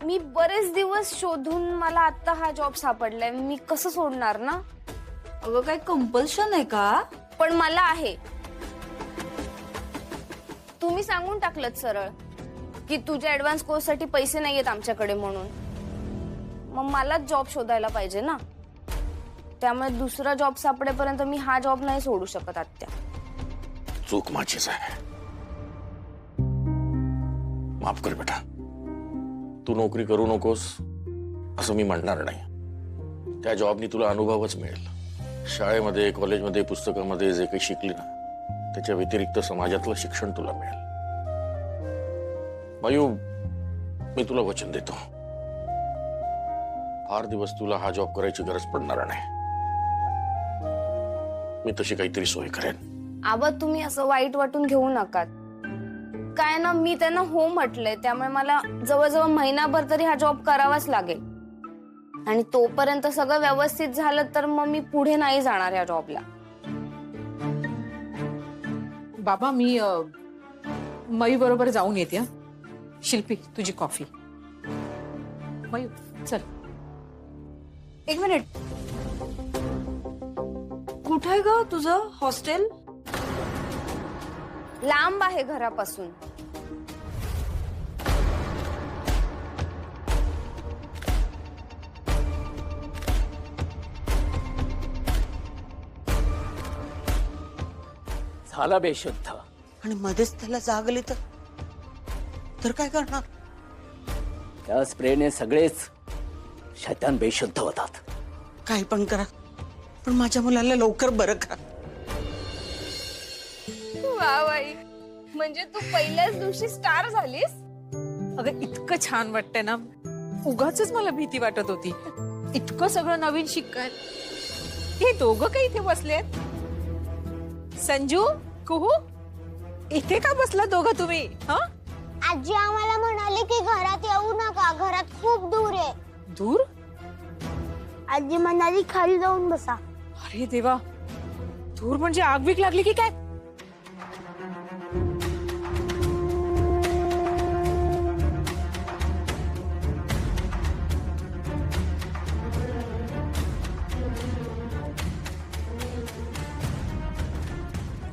मी बरेच दिवस शोधून मला आता हा जॉब सापडलाय, मी कसं सोडणार ना? अगं काय कंपल्शन आहे का? पण मला आहे. तुम्ही सांगून टाकलं सरळ की तुझ्या ऍडव्हान्स कोर्स साठी पैसे नाहीयेत आमच्याकडे म्हणून. मग मलाच जॉब शोधायला पाहिजे ना. त्यामुळे दुसरा जॉब सापडेपर्यंत मी हा जॉब नाही सोडू शकत आत्या. चूक माझीच आहे. माफ कर बेटा. तू नोकरी करू नकोस असं मी म्हणणार नाही. त्या जॉबनी तुला अनुभवच मिळेल. शाळेमध्ये, कॉलेजमध्ये, पुस्तकामध्ये जे काही शिकली ना, त्याच्या व्यतिरिक्त समाजातलं शिक्षण तुला मिळेल. मायू, मी तुला वचन देतो, फार दिवस तुला हा जॉब करायची गरज पडणार नाही. मी तशी काहीतरी सोय करेन. आबा, तुम्ही असं वाईट वाटून घेऊ नका. काय ना, मी त्यांना हो म्हटलंय, त्यामुळे मला जवळजवळ महिनाभर तरी हा जॉब करावाच लागेल. आणि तोपर्यंत सगळं व्यवस्थित झालं तर मग मी पुढे नाही जाणार या जॉबला. बाबा, मी मयू बरोबर जाऊन येते. शिल्पी, तुझी कॉफी. मयू, चल. एक मिनिट, कुठे आहे ग तुझं हॉस्टेल? लांब आहे घरापासून. झाला बेशुद्ध. आणि मध्येच त्याला जाग आली तर काय करणार? त्या स्प्रेने सगळेच शैतान बेशुद्ध होतात. काही पण करा, पण माझ्या मुलाला लवकर बरं करा. वा बाई, म्हणजे तू पहिल्याच दिवशी स्टार झालीस. अगं, इतकं छान वाटतंय ना. उगाचच मला भीती वाटत होती. इतकं सगळं नवीन शिकाय. हे दोघं काही इथे बसलेत? संजू, कुहू, इथे का बसला दोघं तुम्ही? हा, आजी आम्हाला म्हणाली की घरात येऊ नका, घरात खूप दूर आहे. दूर? आजी म्हणाली खाली जाऊन बसा. अरे देवा, दूर म्हणजे आग बीग लागली की काय?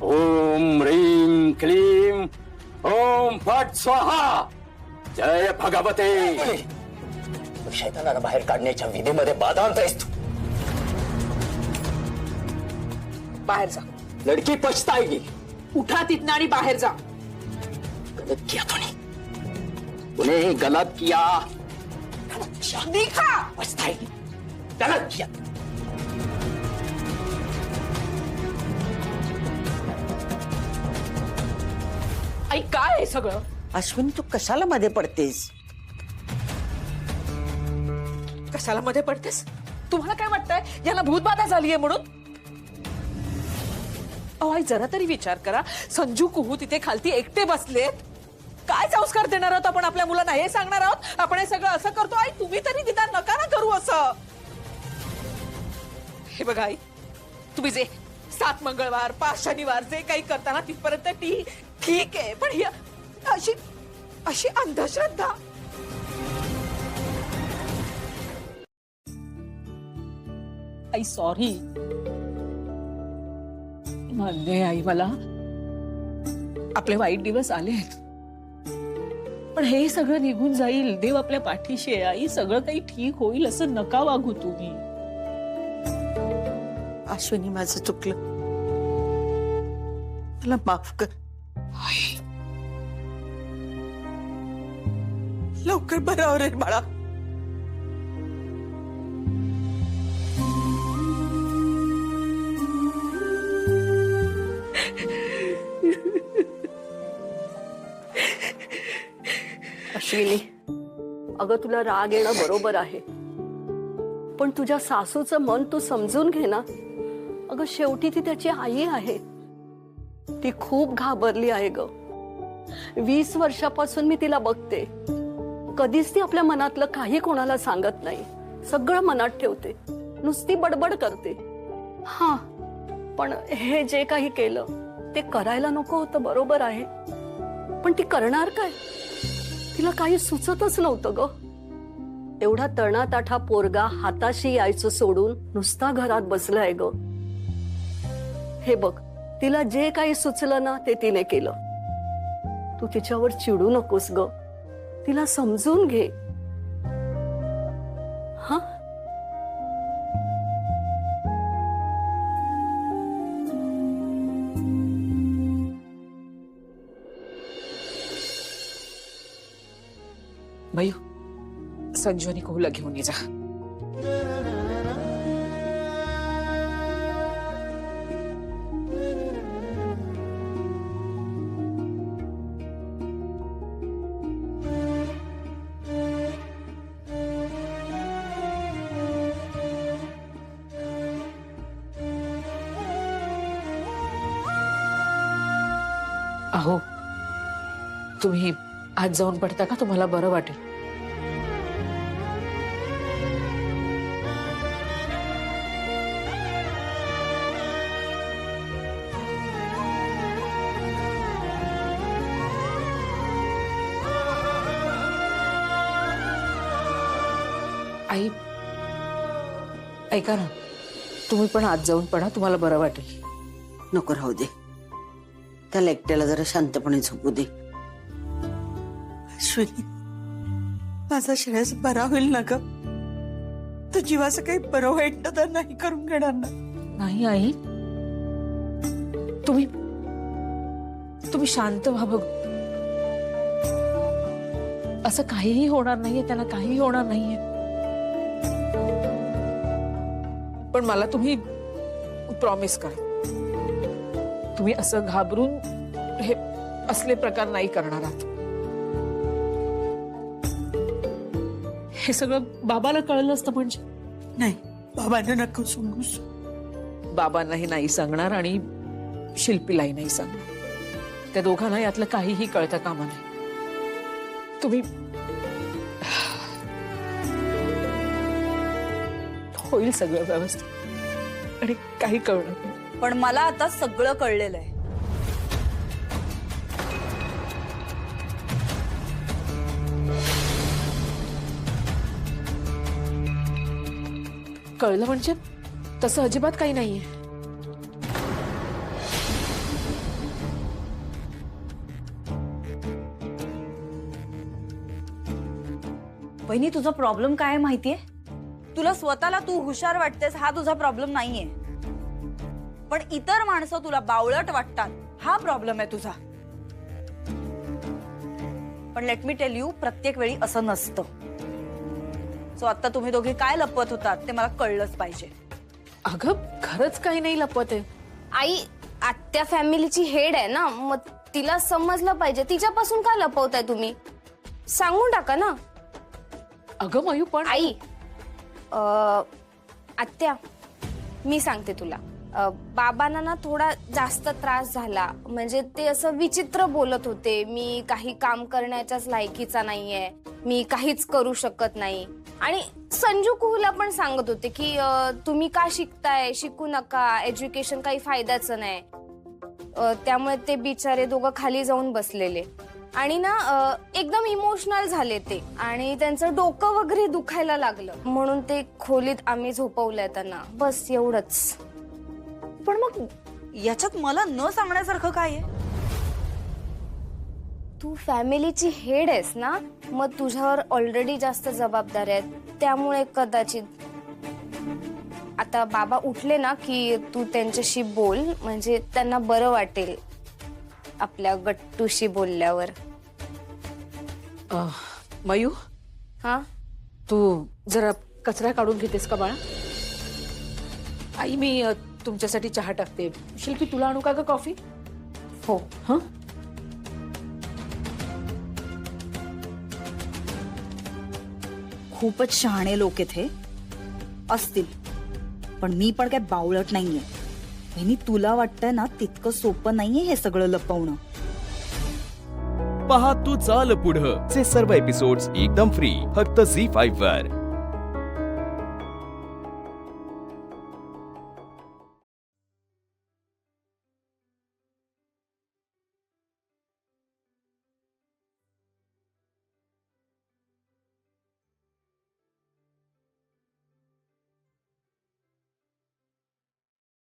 ओम ह्रीं क्लीं ओम फट स्वाहा. जय भगवते. शैतानाला बाहेर काढण्याच्या विधीमध्ये बाधा आणतायस तू. बाहेर जा. लड़की पछताएगी. उठा तिथनं आणि बाहेर जा. गलत किया तूने गलत किया. निघा. पछताएगी. गलत किया. आई, काय आहे सगळं? अश्विनी, तू कशाला मध्ये पडतेस? कशाला मध्ये पडतेस? तुम्हाला काय वाटतंय याला भूतबाधा झालीये म्हणून? अहो आई, जरा तरी विचार करा. संजू, कुहू तिथे खालती एकटे बसलेत. काय संस्कार देणार आहोत आपण आपल्या मुलांना? हे सांगणार आहोत आपण हे सगळं असं करतो? आई, तुम्ही तरी निदान नका ना करू असं. हे बघा आई, तुम्ही जे 7 मंगळवार 5 शनिवार जे काही करताना तिथपर्यंत ठीक आहे, पण ही अशी अंधश्रद्धा. आई सॉरी. मान्य आई, मला आपले वाईट दिवस आले आहेत, पण हे सगळं निघून जाईल. देव आपल्या पाठीशी आहे आई. सगळं काही ठीक होईल. असं नका वागू तुम्ही. अश्विनी, माझं चुकलं, मला माफ कर. लवकर बरावर आहे बाळा. अश्विनी, अगं तुला राग येणं बरोबर आहे, पण तुझ्या सासूचं मन तू समजून घे ना. अगं शेवटी ती त्याची आई आहे. ती खूप घाबरली आहे ग. 20 वर्षापासून मी तिला बघते. कधीच ती आपल्या मनातलं काही कोणाला सांगत नाही. सगळं मनात ठेवते. नुसती बडबड करते. हा, पण हे जे काही केलं ते करायला नको होतं, बरोबर आहे, पण ती करणार काय? तिला काही सुचतच नव्हतं ग. एवढा तणाताठा पोरगा हाताशी यायचं सोडून नुसता घरात बसलाय ग. हे बघ, तिला जे काही सुचलं ना ते तिने केलं. तू तिच्यावर चिडू नकोस ग, तिला समजून घे. हा, मयू, संजू आणि कुहूला घेऊन ये जा. अहो, तुम्ही आज जाऊन पडता का? तुम्हाला बरं वाटेल. आई, ऐका ना, तुम्ही पण आज जाऊन पडा, तुम्हाला बरं वाटेल. नको, राहू दे. त्याला एकट्याला जरा शांतपणे झोपू दे. अश्विनी, माझा श्रेयस बरा होईल ना ग. तर जीवाचं काही बरं वाईट तर नाही करून घेणार ना. नाही आई, तुम्ही शांत व्हा. बघ, असं काहीही होणार नाहीये, त्याला काहीही होणार नाहीये. पण मला तुम्ही प्रॉमिस करा, तुम्ही असं घाबरून हे असले प्रकार नाही करणार आहात. हे सगळं बाबाला कळलं असतं म्हणजे. नाही, बाबांना नको सांगूस. बाबांनाही नाही सांगणार आणि शिल्पीलाही नाही सांगणार. त्या दोघांना यातलं काहीही कळतं कामा नाही. तुम्ही होईल सगळं व्यवस्थित आणि काही कळणार नाही. पण मला आता सगळं कळलेलं आहे. कळलं म्हणजे तसं अजिबात काही नाहीये. वहिनी, तुझा प्रॉब्लेम काय आहे माहितीये? तुला स्वतःला तू हुशार वाटतेस हा तुझा प्रॉब्लेम नाहीये, पण इतर माणसं तुला बावळट वाटतात हा प्रॉब्लेम आहे तुझा. पण लेट मी टेल यू, प्रत्येक वेळी असं नसतं. सो आता तुम्ही दोघे काय लपवत होतात ते मला कळलंच पाहिजे. अगं, खरंच काही नाही लपवत आहे. आई, आत्या फॅमिलीची हेड आहे ना, मग तिला समजलं पाहिजे. तिच्यापासून काय लपवताय तुम्ही? सांगून टाका ना. अगं मयू, पण आई, आत्या, मी सांगते तुला. बाबांना ना थोडा जास्त त्रास झाला. म्हणजे ते असं विचित्र बोलत होते, मी काही काम करण्याच्याच लायकीचा नाहीये, मी काहीच करू शकत नाही. आणि संजू कुहूला पण सांगत होते की तुम्ही का शिकताय, शिकू नका, एज्युकेशन काही फायद्याचं नाही. त्यामुळे ते बिचारे दोघं खाली जाऊन बसलेले आणि ना एकदम इमोशनल झाले ते, आणि त्यांचं डोकं वगैरे दुखायला लागलं. म्हणून ते खोलीत आम्ही झोपवलंय त्यांना, बस एवढंच. पण मग याच्यात मला न सांगण्यासारखं काय आहे? तू फॅमिलीची हेड आहेस ना, मग तुझ्यावर ऑलरेडी जास्त जबाबदारी आहेत. त्यामुळे कदाचित आता बाबा उठले ना की तू त्यांच्याशी बोल, म्हणजे त्यांना बरं वाटेल आपल्या गट्टूशी बोलल्यावर. मयू, हा, तू जरा कचरा काढून घेतेस का बाळा? आई, मी तुमच्यासाठी चहा टाकते. शिल्पी, तुला आणू का ग कॉफी? हो. हा, खूपच शहाणे लोक इथे असतील, पण मी पण काय बावळट नाहीये. वहिनी, तुला वाटतंय ना तितकं सोपं नाहीये हे सगळं लपवणं. पहा तू चाल पुढं चे सर्व एपिसोड्स एकदम फ्री फक्त झी5 वर.